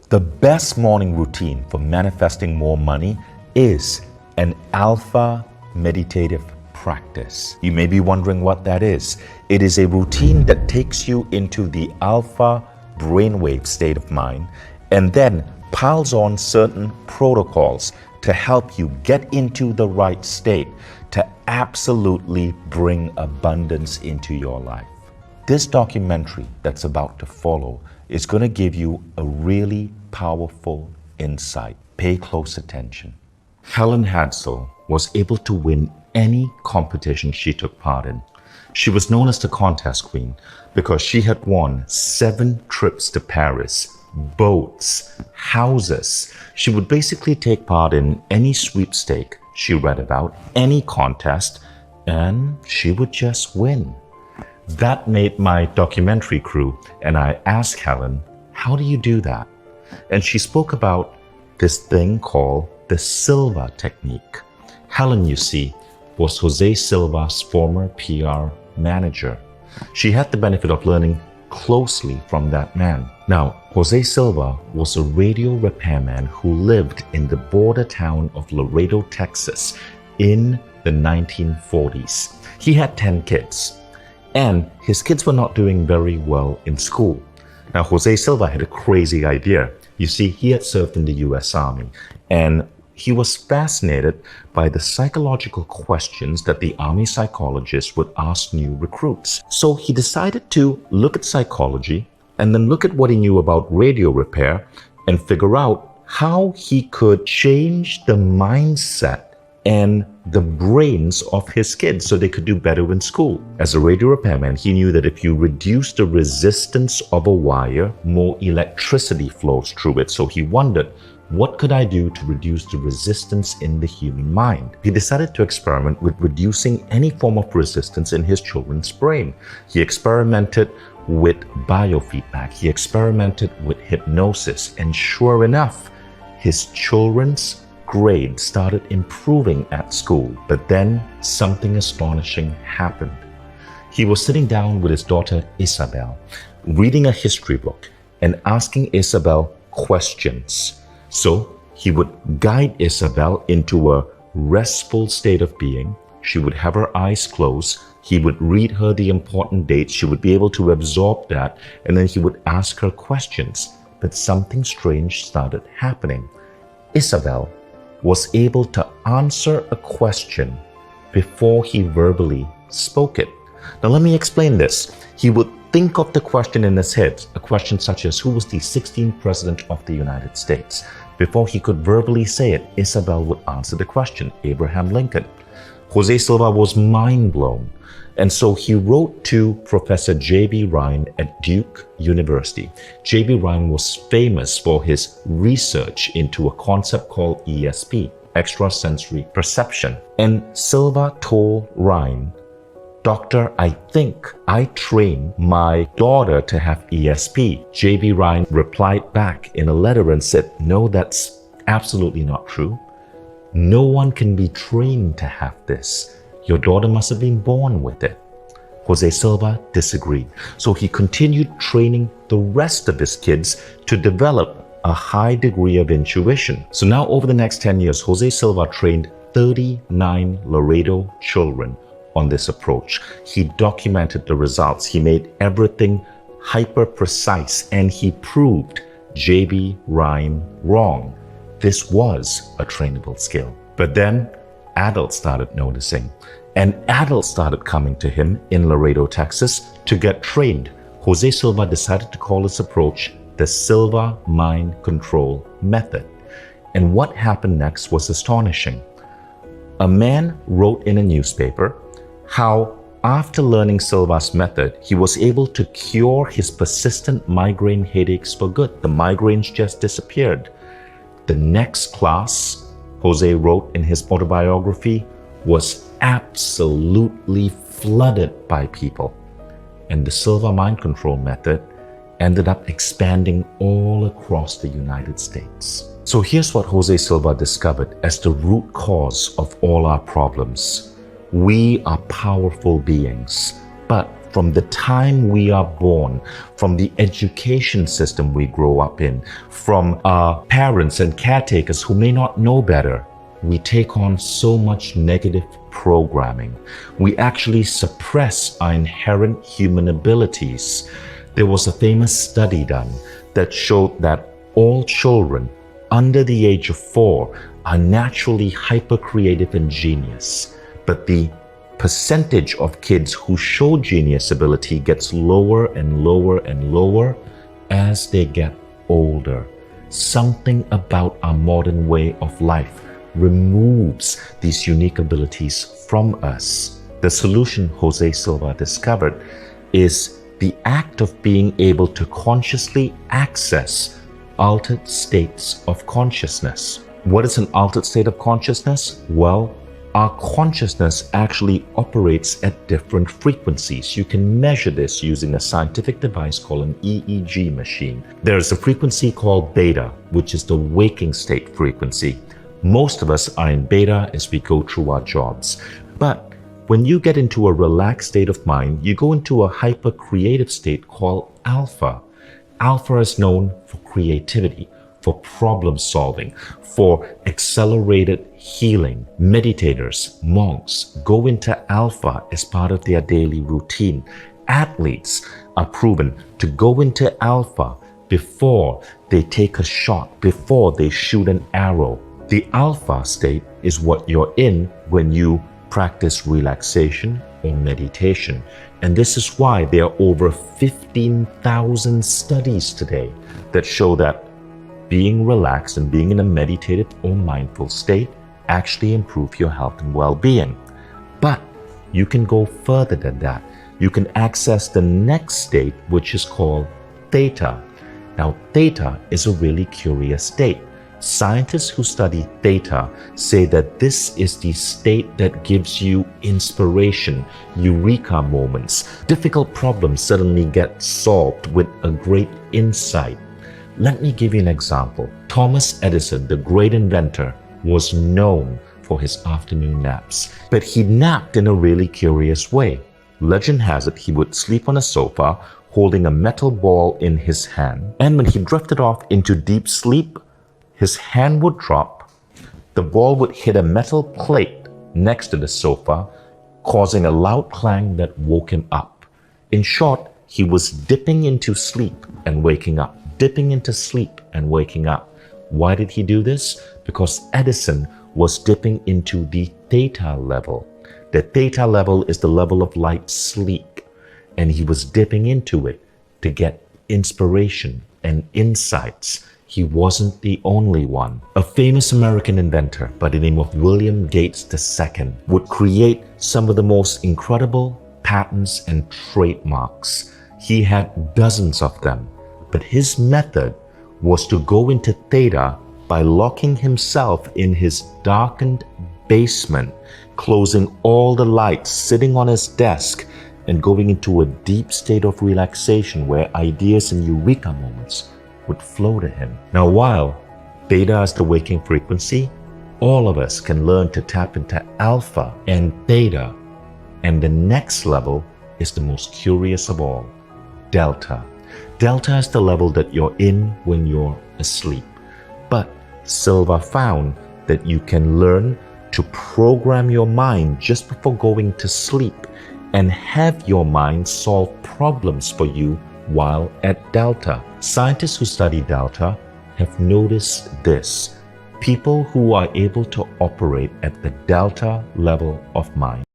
The best morning routine for manifesting more money is an alpha meditative practice. You may be wondering what that is. It is a routine that takes you into the alpha brainwave state of mind and then piles on certain protocols to help you get into the right state to absolutely bring abundance into your life. This documentary that's about to follow is going to give you a really powerful insight. Pay close attention. Helen Hadsell was able to win any competition she took part in. She was known as the contest queen because she had won 7 trips to Paris, boats, houses. She would basically take part in any sweepstake she read about, any contest, and she would just win. That made my documentary crew, and I asked Helen, how do you do that? And she spoke about this thing called the Silva technique. Helen, you see, was Jose Silva's former PR manager. She had the benefit of learning closely from that man. Now, Jose Silva was a radio repairman who lived in the border town of Laredo, Texas in the 1940s. He had 10 kids. And his kids were not doing very well in school. Now, Jose Silva had a crazy idea. You see, he had served in the US Army, and he was fascinated by the psychological questions that the Army psychologists would ask new recruits. So he decided to look at psychology and then look at what he knew about radio repair and figure out how he could change the mindset and the brains of his kids so they could do better in school. As a radio repairman, he knew that if you reduce the resistance of a wire, more electricity flows through it. So he wondered, what could I do to reduce the resistance in the human mind? He decided to experiment with reducing any form of resistance in his children's brain. He experimented with biofeedback. He experimented with hypnosis. And sure enough, his children's grades started improving at school, but then something astonishing happened. He was sitting down with his daughter Isabel, reading a history book and asking Isabel questions. So he would guide Isabel into a restful state of being. She would have her eyes closed. He would read her the important dates. She would be able to absorb that, and then he would ask her questions. But something strange started happening. Isabel was able to answer a question before he verbally spoke it. Now let me explain this. He would think of the question in his head, a question such as, who was the 16th president of the United States? Before he could verbally say it, Isabel would answer the question, Abraham Lincoln. Jose Silva was mind blown. And so he wrote to Professor J.B. Ryan at Duke University. J.B. Ryan was famous for his research into a concept called ESP, extrasensory perception. And Silva told Ryan, Doctor, I think I trained my daughter to have ESP. J.B. Ryan replied back in a letter and said, no, that's absolutely not true. No one can be trained to have this. Your daughter must have been born with it. Jose Silva disagreed. So he continued training the rest of his kids to develop a high degree of intuition. So now over the next 10 years, Jose Silva trained 39 Laredo children on this approach. He documented the results. He made everything hyper precise, and he proved J.B. Ryan wrong. This was a trainable skill. But then adults started noticing, and adults started coming to him in Laredo, Texas to get trained. Jose Silva decided to call this approach the Silva Mind Control Method. And what happened next was astonishing. A man wrote in a newspaper how after learning Silva's method, he was able to cure his persistent migraine headaches for good. The migraines just disappeared. The next class, Jose wrote in his autobiography, was absolutely flooded by people. And the Silva Mind Control Method ended up expanding all across the United States. So here's what Jose Silva discovered as the root cause of all our problems. We are powerful beings, but from the time we are born, from the education system we grow up in, from our parents and caretakers who may not know better, we take on so much negative programming. We actually suppress our inherent human abilities. There was a famous study done that showed that all children under the age of 4 are naturally hyper-creative and genius, but the percentage of kids who show genius ability gets lower and lower and lower as they get older. Something about our modern way of life removes these unique abilities from us. The solution Jose Silva discovered is the act of being able to consciously access altered states of consciousness. What is an altered state of consciousness? Well, our consciousness actually operates at different frequencies. You can measure this using a scientific device called an EEG machine. There is a frequency called beta, which is the waking state frequency. Most of us are in beta as we go through our jobs. But when you get into a relaxed state of mind, you go into a hyper-creative state called alpha. Alpha is known for creativity, for problem solving, for accelerated healing. Meditators, monks go into alpha as part of their daily routine. Athletes are proven to go into alpha before they take a shot, before they shoot an arrow. The alpha state is what you're in when you practice relaxation or meditation. And this is why there are over 15,000 studies today that show that being relaxed and being in a meditative or mindful state actually improve your health and well-being. But you can go further than that. You can access the next state, which is called theta. Now, theta is a really curious state. Scientists who study theta say that this is the state that gives you inspiration, eureka moments. Difficult problems suddenly get solved with a great insight. Let me give you an example. Thomas Edison, the great inventor, was known for his afternoon naps, but he napped in a really curious way. Legend has it he would sleep on a sofa holding a metal ball in his hand, and when he drifted off into deep sleep, his hand would drop, the ball would hit a metal plate next to the sofa, causing a loud clang that woke him up. In short, he was dipping into sleep and waking up, dipping into sleep and waking up. Why did he do this? Because Edison was dipping into the theta level. The theta level is the level of light sleep, and he was dipping into it to get inspiration and insights. He wasn't the only one. A famous American inventor by the name of William Gates II would create some of the most incredible patents and trademarks. He had dozens of them, but his method was to go into theta by locking himself in his darkened basement, closing all the lights, sitting on his desk, and going into a deep state of relaxation where ideas and eureka moments would flow to him. Now, while beta is the waking frequency, all of us can learn to tap into alpha and theta. And the next level is the most curious of all, delta. Delta is the level that you're in when you're asleep. But Silva found that you can learn to program your mind just before going to sleep and have your mind solve problems for you while at delta. Scientists who study delta have noticed this. People who are able to operate at the delta level of mind